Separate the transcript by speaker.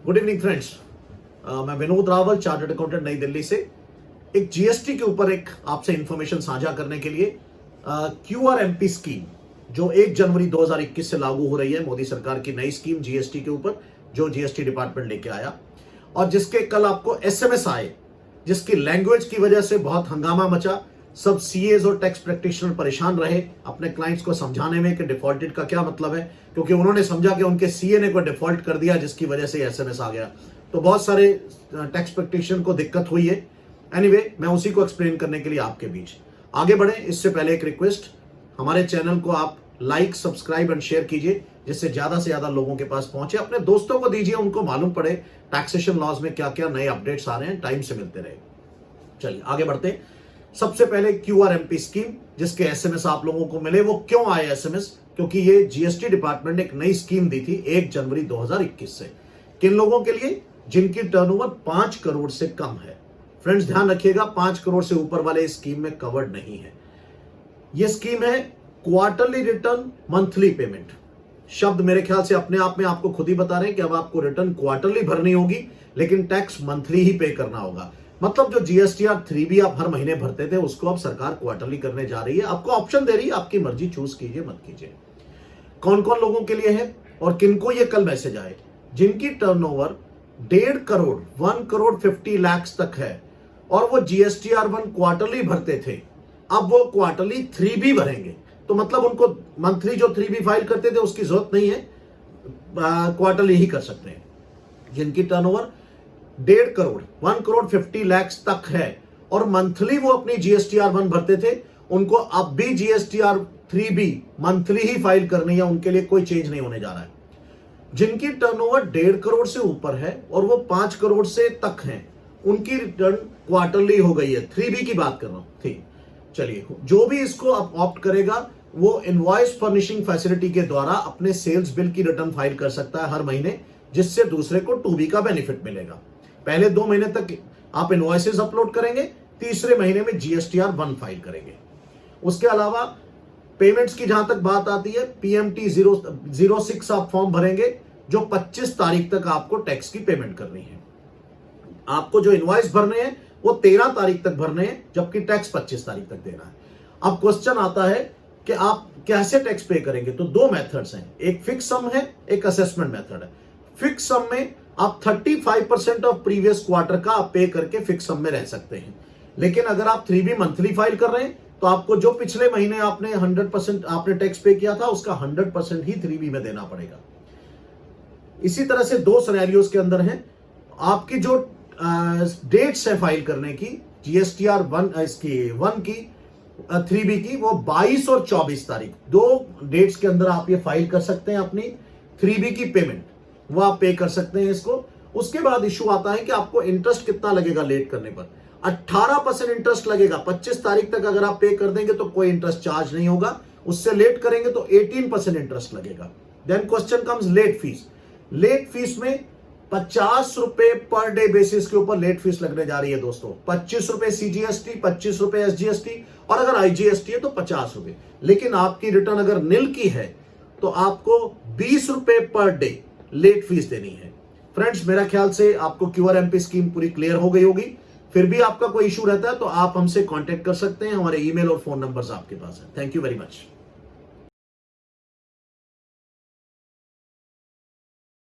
Speaker 1: Good evening friends. मैं Vinod Rawal, chartered accountant, नई दिल्ली से एक जीएसटी के ऊपर एक आपसे इंफॉर्मेशन साझा करने के लिए क्यूआरएमपी स्कीम जो 1 जनवरी 2021 से लागू हो रही है, मोदी सरकार की नई स्कीम जीएसटी के ऊपर जो जीएसटी डिपार्टमेंट लेके आया और जिसके कल आपको एसएमएस आए, जिसकी लैंग्वेज की वजह से बहुत हंगामा मचा। सब सीएज और टैक्स प्रैक्टिशनर परेशान रहे अपने क्लाइंट्स को समझाने में कि डिफॉल्टेड का क्या मतलब है, क्योंकि उन्होंने समझा कि उनके सीए ने कोई डिफॉल्ट कर दिया जिसकी वजह से एसएमएस आ गया। तो बहुत सारे टैक्स प्रैक्टिशनर को दिक्कत हुई है। एनीवे, मैं उसी को एक्सप्लेन करने के लिए आपके बीच आगे बढ़े इससे पहले एक रिक्वेस्ट, हमारे चैनल को आप लाइक, सब्सक्राइब एंड शेयर कीजिए जिससे ज्यादा से ज्यादा लोगों के पास पहुंचे। अपने दोस्तों को दीजिए, उनको मालूम पड़े टैक्सेशन लॉज में क्या क्या नए अपडेट्स आ रहे हैं, टाइम से मिलते रहे। चलिए आगे बढ़ते हैं। सबसे पहले क्यूआरएमपी स्कीम, जिसके एसएमएस आप लोगों को मिले, वो क्यों आए एसएमएस? क्योंकि ये जीएसटी डिपार्टमेंट ने एक नई स्कीम दी थी 1 जनवरी 2021 से। किन लोगों के लिए? जिनकी टर्नओवर 5 करोड़ से कम है। फ्रेंड्स ध्यान रखिएगा, 5 करोड़ से ऊपर वाले इस स्कीम में कवर्ड नहीं है। यह स्कीम है क्वार्टरली रिटर्न मंथली पेमेंट। शब्द मेरे ख्याल से अपने आप में आपको खुद ही बता रहे हैं कि अब आपको रिटर्न क्वार्टरली भरनी होगी, लेकिन टैक्स मंथली ही पे करना होगा। मतलब जो जीएसटीआर 3B आप हर महीने भरते थे, उसको अब सरकार क्वार्टरली करने जा रही है। आपको ऑप्शन दे रही है, आपकी मर्जी, चूज कीजिए मत कीजिए। कौन कौन लोगों के लिए है और किनको ये कल मैसेज आए? जिनकी टर्नओवर 1.5 करोड़ 1 करोड़ 50 लाख तक है और वो जीएसटीआर 1 क्वार्टरली भरते थे, अब वो क्वार्टरली 3B भरेंगे। तो मतलब उनको मंथली जो 3B फाइल करते थे उसकी जरूरत नहीं है, क्वार्टरली ही कर सकते हैं। जिनकी टर्नओवर 1.5 करोड़ 1 करोड़ 50 लाख तक है और मंथली वो अपनी जीएसटीआर 1 भरते थे, उनको अब भी जीएसटीआर 3B मंथली ही फाइल करनी है, उनके लिए कोई चेंज नहीं होने जा रहा है। जिनकी टर्नओवर 1.5 करोड़ से ऊपर है और वो 5 करोड़ से तक हैं, उनकी रिटर्न क्वार्टरली हो गई है। 3B की बात कर रहा हूं, ठीक। चलिए, जो भी इसको ऑप्ट करेगा वो इनवॉइस फर्निशिंग फैसिलिटी के द्वारा अपने सेल्स बिल की रिटर्न फाइल कर सकता है हर महीने, जिससे दूसरे को 2B का बेनिफिट मिलेगा। पहले 2 महीने तक आप इनवॉइसेस अपलोड करेंगे, तीसरे महीने में जीएसटीआर 1 फाइल करेंगे। उसके अलावा पेमेंट्स की जहां तक बात आती है, पीएमटी 06 आप फॉर्म भरेंगे, जो 25 तारीख तक आपको टैक्स की पेमेंट करनी है। आपको जो इनवॉइस भरने हैं वो 13 तारीख तक भरने हैं, जबकि टैक्स 25 तारीख तक देना है। अब क्वेश्चन आता है कि आप कैसे टैक्स पे करेंगे? तो 2 मेथड्स हैं, एक फिक्स सम है, एक असेसमेंट मेथड है। फिक्स सम में आप 35% ऑफ प्रीवियस क्वार्टर का आप पे करके फिक्स सम में रह सकते हैं, लेकिन अगर आप 3B मंथली फाइल कर रहे हैं तो आपको जो पिछले महीने आपने 100% आपने टैक्स पे किया था, उसका 100% ही 3B में देना पड़ेगा। इसी तरह से 2 सिनेरियोस के अंदर हैं। आपकी जो डेट्स है फाइल करने की, जीएसटीआर 1 इसकी 1 की 3B की, वो 22 और 24 तारीख, 2 डेट्स के अंदर आप ये फाइल कर सकते हैं अपनी 3B की पेमेंट, वो आप पे कर सकते हैं इसको। उसके बाद इशू आता है कि आपको इंटरेस्ट कितना लगेगा लेट करने पर। 18% इंटरेस्ट लगेगा। 25 तारीख तक अगर आप पे कर देंगे तो कोई इंटरेस्ट चार्ज नहीं होगा, उससे लेट करेंगे तो 18% इंटरेस्ट लगेगा। Then question comes late fees. Late fees में 50 रुपए पर डे बेसिस के ऊपर लेट फीस लगने जा रही है दोस्तों। 25 रुपए सीजीएसटी, 25 रुपए एसजीएसटी और अगर आईजीएसटी है तो 50 रुपए। लेकिन आपकी रिटर्न अगर निल की है तो आपको 20 रुपए पर डे लेट फीस देनी है। फ्रेंड्स, मेरा ख्याल से आपको क्यूआरएमपी स्कीम पूरी क्लियर हो गई होगी। फिर भी आपका कोई इशू रहता है तो आप हमसे कांटेक्ट कर सकते हैं, हमारे ईमेल और फोन नंबर्स आपके पास है। Thank you very much.